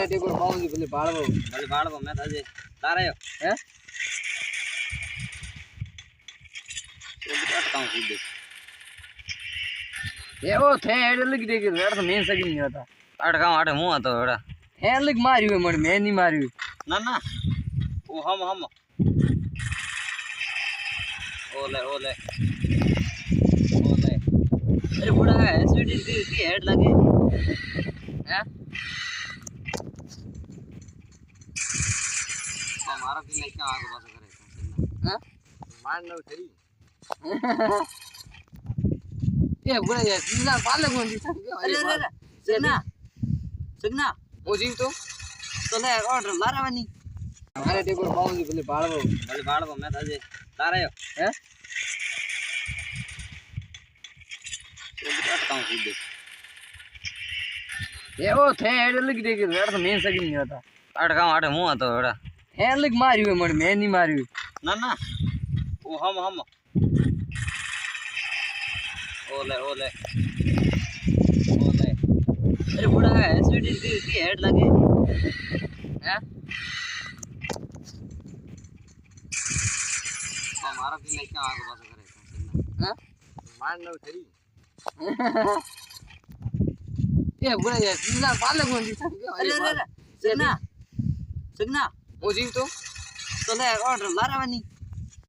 मारे टेको पाऊंगी भले बाड़बो मैं ताजे तारे हैं तो बिटाट काम कर दे ये वो थे एड लग दे के रेड तो मेन सकी नहीं होता आठ काम आठ मुंह तो एड़ा है लग मारी हुए मर मैं नहीं मारी ना ना ओ हम ओले ओले ओले अरे बुढ़ा है एसवीडी की हेड लगे हैं हमारा भी लेके आगे बात करे हैं मान लो सही ये बुढ़ा ये सीधा पाले कौन दी अरे अरे सगना ओ जीव तो ले ऑर्डर लारावानी मारे टेको पाऊंगी भले बाड़बो मैं ताजे तारे हैं तो बिटाट काम कर दे ये वो थे एड लग दे के रेड तो मेन सकी नहीं होता आठ काम आठ मुंह तो एड़ा है लग मारी हुए मर मैं नहीं मारी ना ना ओ हम ओले ओले ओले अरे बुढ़ा है एसवीडी की हेड लगे हैं हमारा भी लेके आगे बात करे हैं मान लो सही ये बुढ़ा ये सीधा पाले कौन दी अरे अरे सगना ओ जीव तो ले ऑर्डर लारावानी